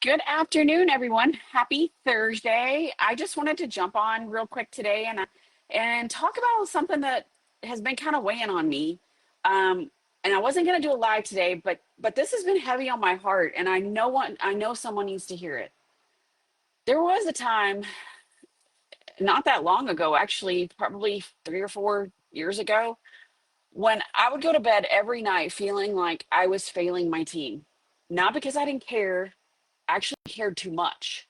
Good afternoon, everyone. Happy Thursday. I just wanted to jump on real quick today and talk about something that has been kind of weighing on me. And I wasn't going to do a live today, but this has been heavy on my heart, and I know someone needs to hear it. There was a time not that long ago, actually, probably 3 or 4 years ago, when I would go to bed every night feeling like I was failing my team. Not because I didn't care, I actually cared too much.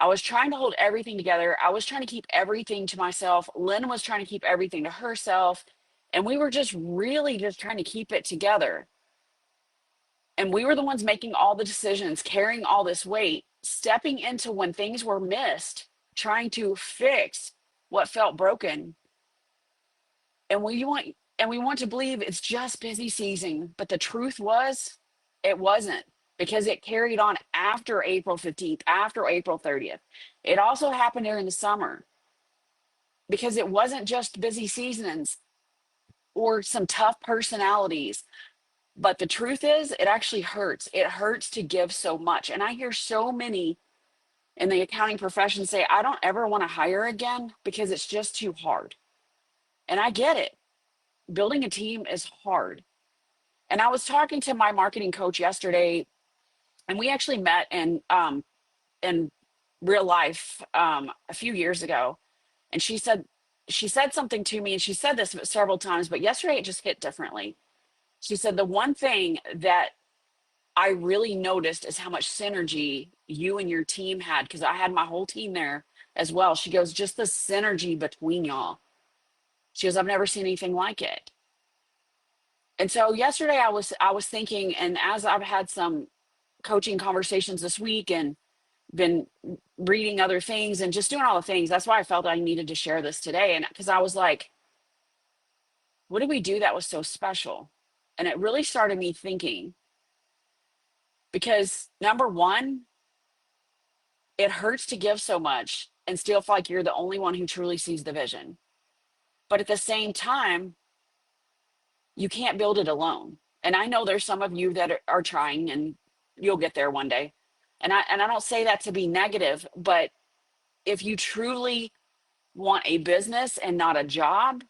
I was trying to hold everything together. I was trying to keep everything to myself. Lynn was trying to keep everything to herself. And we were just really just trying to keep it together. And we were the ones making all the decisions, carrying all this weight, stepping into when things were missed, trying to fix what felt broken. And we want to believe it's just busy season, but the truth was it wasn't, because it carried on after April 15th, after April 30th. It also happened during the summer, because it wasn't just busy seasons or some tough personalities. But the truth is, it actually hurts. It hurts to give so much. And I hear so many in the accounting profession say, I don't ever want to hire again because it's just too hard. And I get it. Building a team is hard. And I was talking to my marketing coach yesterday, and we actually met in real life a few years ago. And she said something to me, and she said this several times, but yesterday it just hit differently. She said the one thing that I really noticed is how much synergy you and your team had, because I had my whole team there as well. She goes, just the synergy between y'all. She goes, I've never seen anything like it. And so yesterday I was thinking, and as I've had some coaching conversations this week and been reading other things and just doing all the things, that's why I felt I needed to share this today. And because I was like, what did we do that was so special? And it really started me thinking, because number one, it hurts to give so much and still feel like you're the only one who truly sees the vision. But at the same time, you can't build it alone. And I know there's some of you that are trying, and you'll get there one day. And I don't say that to be negative, but if you truly want a business and not a job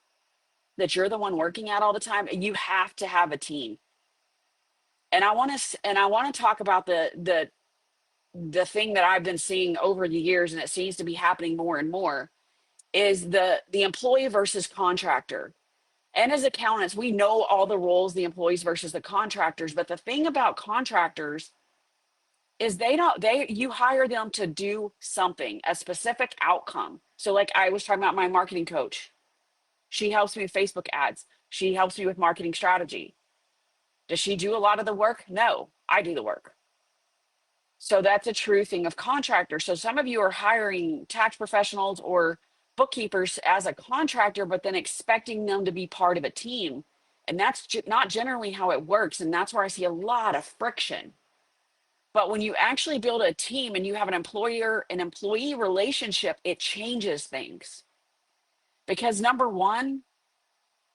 that you're the one working at all the time, you have to have a team. And I want to talk about the thing that I've been seeing over the years, and it seems to be happening more and more, is the employee versus contractor. And as accountants, we know all the roles, the employees versus the contractors. But the thing about contractors is they you hire them to do something, a specific outcome. So like I was talking about my marketing coach. She helps me with Facebook ads. She helps me with marketing strategy. Does she do a lot of the work? No, I do the work. So that's a true thing of contractors. So some of you are hiring tax professionals or bookkeepers as a contractor, but then expecting them to be part of a team. And that's not generally how it works. And that's where I see a lot of friction. But when you actually build a team and you have an employer and employee relationship, it changes things. Because number one,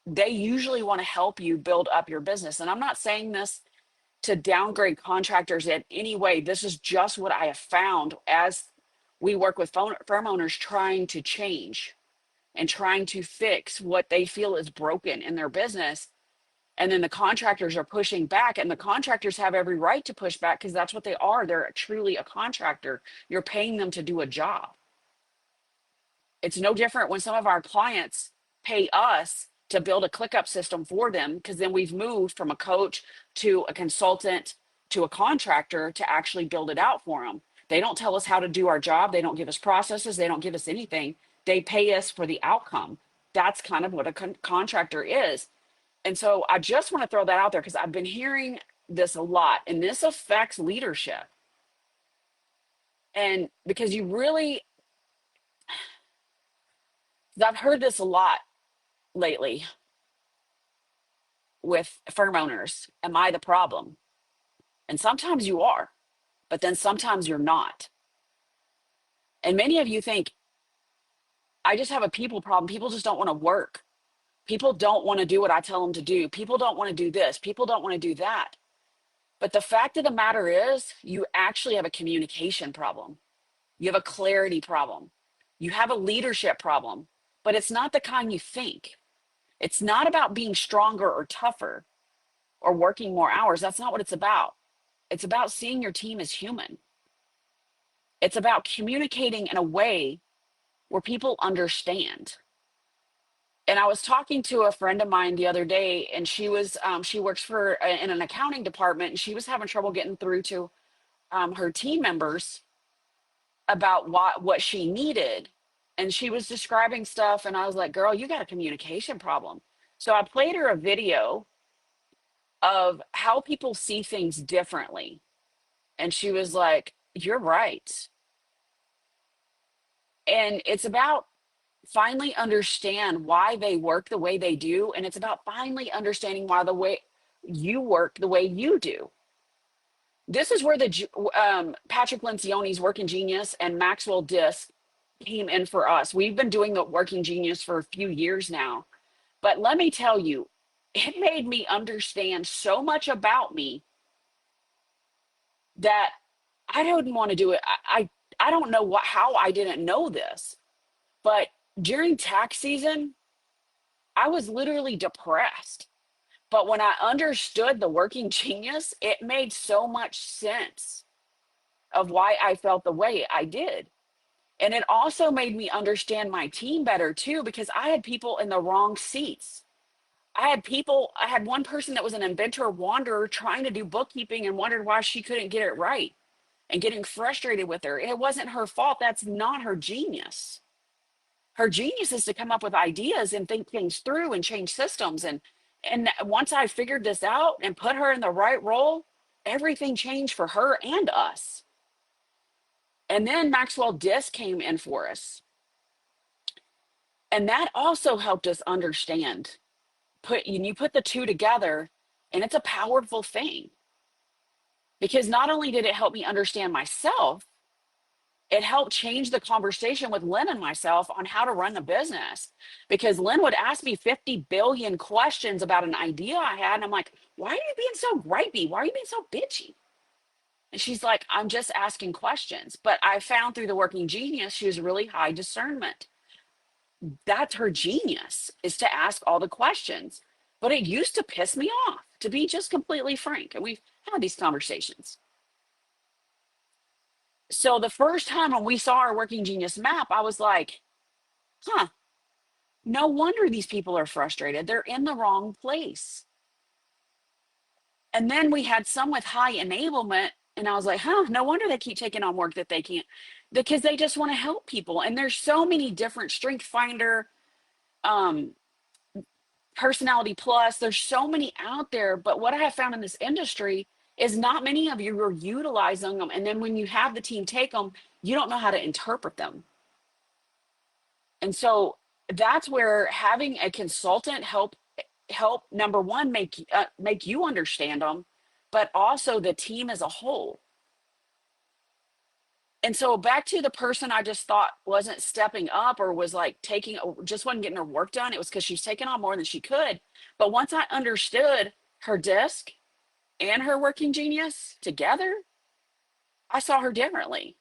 they usually want to help you build up your business. And I'm not saying this to downgrade contractors in any way. This is just what I have found as we work with firm owners trying to change and trying to fix what they feel is broken in their business. And then the contractors are pushing back, and the contractors have every right to push back because that's what they are. They're truly a contractor. You're paying them to do a job. It's no different when some of our clients pay us to build a ClickUp system for them, because then we've moved from a coach to a consultant to a contractor to actually build it out for them. They don't tell us how to do our job. They don't give us processes. They don't give us anything. They pay us for the outcome. That's kind of what a contractor is. And so I just want to throw that out there because I've been hearing this a lot, and this affects leadership. And because you really, I've heard this a lot lately with firm owners. Am I the problem? And sometimes you are, but then sometimes you're not. And many of you think, I just have a people problem. People just don't want to work. People don't want to do what I tell them to do. People don't want to do this. People don't want to do that. But the fact of the matter is, you actually have a communication problem. You have a clarity problem. You have a leadership problem, but it's not the kind you think. It's not about being stronger or tougher or working more hours. That's not what it's about. It's about seeing your team as human. It's about communicating in a way where people understand. And I was talking to a friend of mine the other day, and she works in an accounting department, and she was having trouble getting through to her team members about what she needed. And she was describing stuff, and I was like, girl, you got a communication problem. So I played her a video of how people see things differently. And she was like, you're right. And it's about finally understand why they work the way they do. And it's about finally understanding why the way you work the way you do. This is where Patrick Lencioni's Working Genius and Maxwell Disc came in for us. We've been doing the Working Genius for a few years now. But let me tell you, it made me understand so much about me that I didn't want to do it. I don't know how I didn't know this, but during tax season, I was literally depressed. But when I understood the Working Genius, it made so much sense of why I felt the way I did. And it also made me understand my team better too, because I had people in the wrong seats. I had one person that was an inventor wanderer trying to do bookkeeping and wondered why she couldn't get it right and getting frustrated with her. It wasn't her fault. That's not her genius. Her genius is to come up with ideas and think things through and change systems. And once I figured this out and put her in the right role, everything changed for her and us. And then Maxwell Disc came in for us. And that also helped us understand. You put the two together, and it's a powerful thing. Because not only did it help me understand myself, it helped change the conversation with Lynn and myself on how to run the business. Because Lynn would ask me 50 billion questions about an idea I had. And I'm like, why are you being so gripey? Why are you being so bitchy? And she's like, I'm just asking questions. But I found through the Working Genius, she was really high discernment. That's her genius, is to ask all the questions. But it used to piss me off, to be just completely frank. And we've had these conversations. So the first time when we saw our Working Genius map, I was like, huh, no wonder these people are frustrated. They're in the wrong place. And then we had some with high enablement, and I was like, huh, no wonder they keep taking on work that they can't, because they just want to help people. And there's so many different Strength Finder, Personality Plus, there's so many out there. But what I have found in this industry is not many of you are utilizing them. And then when you have the team take them, you don't know how to interpret them. And so that's where having a consultant help number one make you understand them, but also the team as a whole. And so back to the person I just thought wasn't stepping up or was like just wasn't getting her work done. It was because she was taking on more than she could. But once I understood her disc and her Working Genius together, I saw her differently.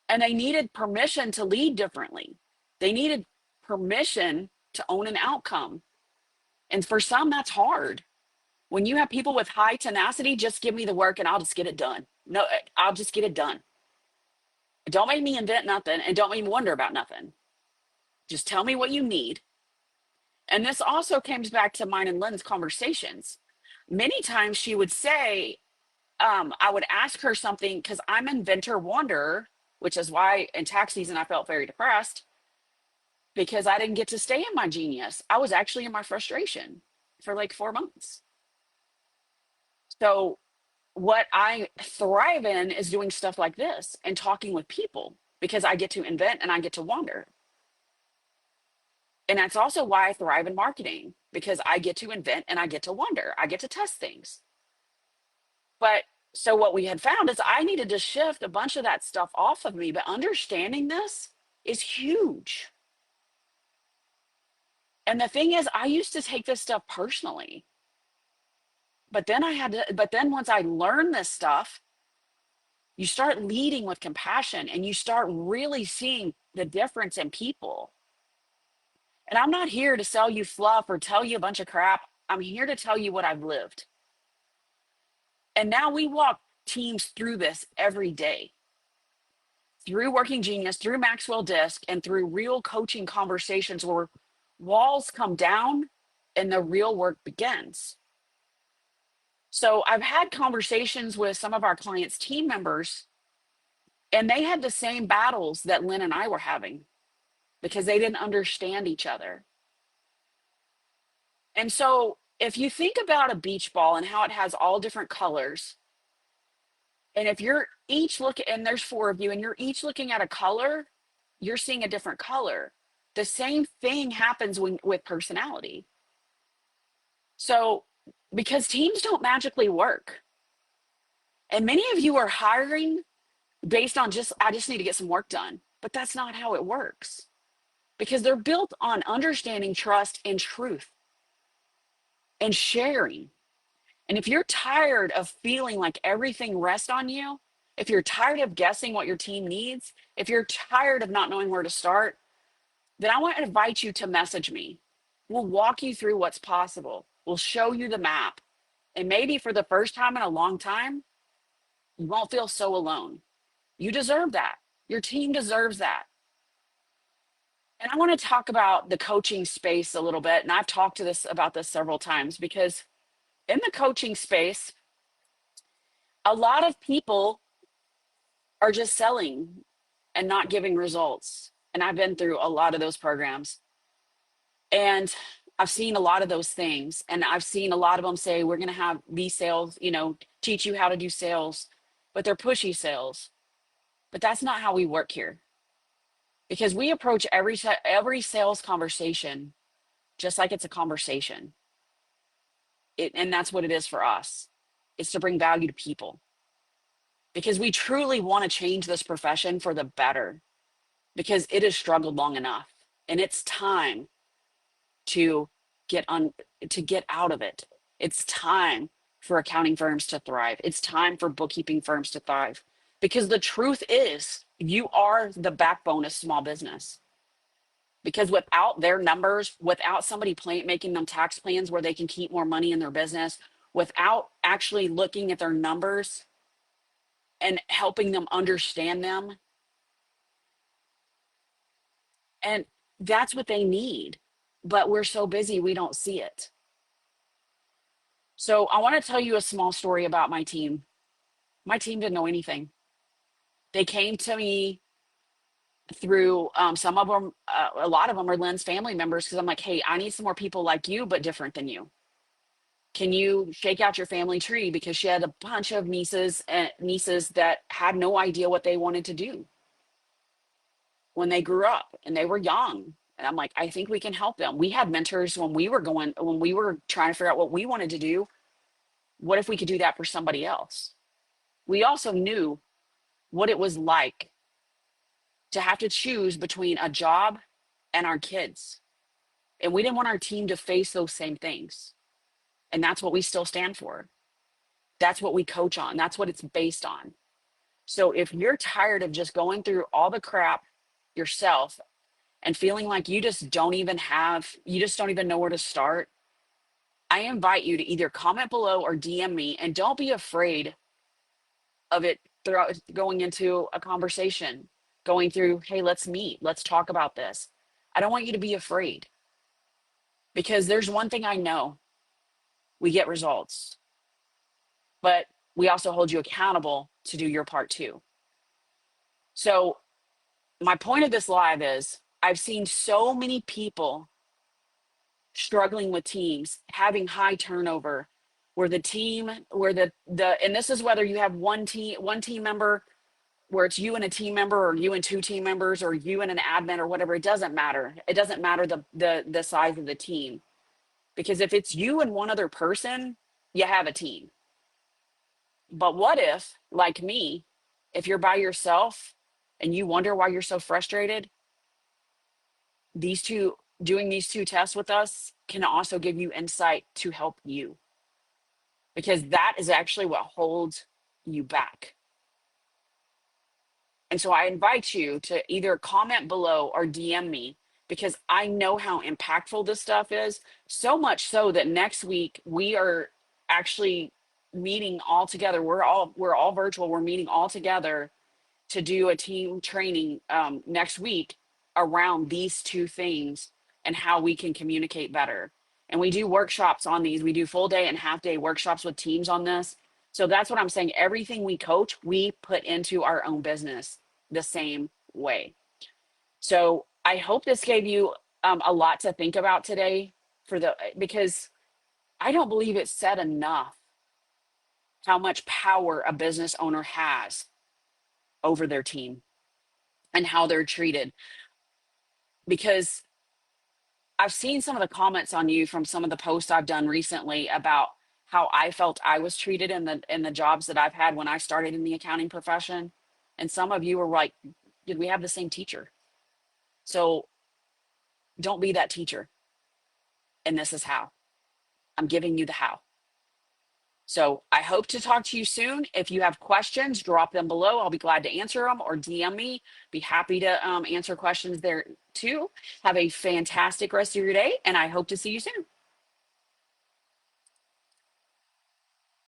And they needed permission to lead differently. They needed permission to own an outcome. And for some, that's hard. When you have people with high tenacity, just give me the work and I'll just get it done. No, I'll just get it done. Don't make me invent nothing, and don't make me wonder about nothing. Just tell me what you need. And this also comes back to mine and Lynn's conversations. Many times she would say, I would ask her something because I'm inventor wanderer, which is why in tax season I felt very depressed, because I didn't get to stay in my genius. I was actually in my frustration for like 4 months. So what I thrive in is doing stuff like this and talking with people, because I get to invent and I get to wander. And that's also why I thrive in marketing, because I get to invent and I get to wonder. I get to test things. But so what we had found is I needed to shift a bunch of that stuff off of me. But understanding this is huge. And the thing is, I used to take this stuff personally. But then once I learned this stuff, you start leading with compassion and you start really seeing the difference in people. And I'm not here to sell you fluff or tell you a bunch of crap. I'm here to tell you what I've lived. And now we walk teams through this every day, through Working Genius, through Maxwell Disc, and through real coaching conversations where walls come down and the real work begins. So I've had conversations with some of our clients' team members, and they had the same battles that Lynn and I were having because they didn't understand each other. And so if you think about a beach ball and how it has all different colors, and if you're each looking, and there's four of you, and you're each looking at a color, you're seeing a different color. The same thing happens with personality. So, because teams don't magically work, and many of you are hiring based on I just need to get some work done, but that's not how it works because they're built on understanding, trust, and truth and sharing. And if you're tired of feeling like everything rests on you, if you're tired of guessing what your team needs, if you're tired of not knowing where to start, then I want to invite you to message me. We'll walk you through what's possible. We'll show you the map. And maybe for the first time in a long time, you won't feel so alone. You deserve that. Your team deserves that. And I want to talk about the coaching space a little bit. And I've talked about this several times because in the coaching space, a lot of people are just selling and not giving results. And I've been through a lot of those programs. And I've seen a lot of those things. And I've seen a lot of them say, we're going to have these sales, teach you how to do sales, but they're pushy sales. But that's not how we work here because we approach every sales conversation just like it's a conversation. And that's what it is for us. It's to bring value to people because we truly want to change this profession for the better because it has struggled long enough and it's time to get out of it. It's time for accounting firms to thrive. It's time for bookkeeping firms to thrive because the truth is you are the backbone of small business. Because without their numbers, without somebody making them tax plans where they can keep more money in their business, without actually looking at their numbers and helping them understand them, and that's what they need. But we're so busy, we don't see it. So I want to tell you a small story about my team. My team didn't know anything. They came to me through some of them, a lot of them are Lynn's family members because I'm like, hey, I need some more people like you, but different than you. Can you shake out your family tree? Because she had a bunch of nieces that had no idea what they wanted to do when they grew up and they were young. And I'm like, I think we can help them. We had mentors when we were trying to figure out what we wanted to do. What if we could do that for somebody else? We also knew what it was like to have to choose between a job and our kids. And we didn't want our team to face those same things. And that's what we still stand for. That's what we coach on. That's what it's based on. So if you're tired of just going through all the crap yourself and feeling like you just don't even know where to start, I invite you to either comment below or DM me, and don't be afraid of it going into a conversation, going through, hey, let's meet, let's talk about this. I don't want you to be afraid because there's one thing I know, we get results, but we also hold you accountable to do your part too. So my point of this live is I've seen so many people struggling with teams, having high turnover, where and this is whether you have one team member, where it's you and a team member, or you and two team members, or you and an admin, or whatever. It doesn't matter. It doesn't matter the size of the team, because if it's you and one other person, you have a team. But what if, like me, if you're by yourself and you wonder why you're so frustrated, doing these two tests with us can also give you insight to help you. because that is actually what holds you back. And so I invite you to either comment below or DM me, because I know how impactful this stuff is. So much so that next week we are actually meeting all together. We're all virtual. We're meeting all together to do a team training next week around these two things and how we can communicate better. And we do workshops on these. We do full day and half day workshops with teams on this. So that's what I'm saying. Everything we coach, we put into our own business the same way. So I hope this gave you a lot to think about today, because I don't believe it's said enough how much power a business owner has over their team and how they're treated. Because I've seen some of the comments on you from some of the posts I've done recently about how I felt I was treated in the jobs that I've had when I started in the accounting profession. And some of you were like, did we have the same teacher? So don't be that teacher. And this is how. I'm giving you the how. So I hope to talk to you soon. If you have questions, drop them below. I'll be glad to answer them, or DM me. Be happy to answer questions there too. Have a fantastic rest of your day, and I hope to see you soon.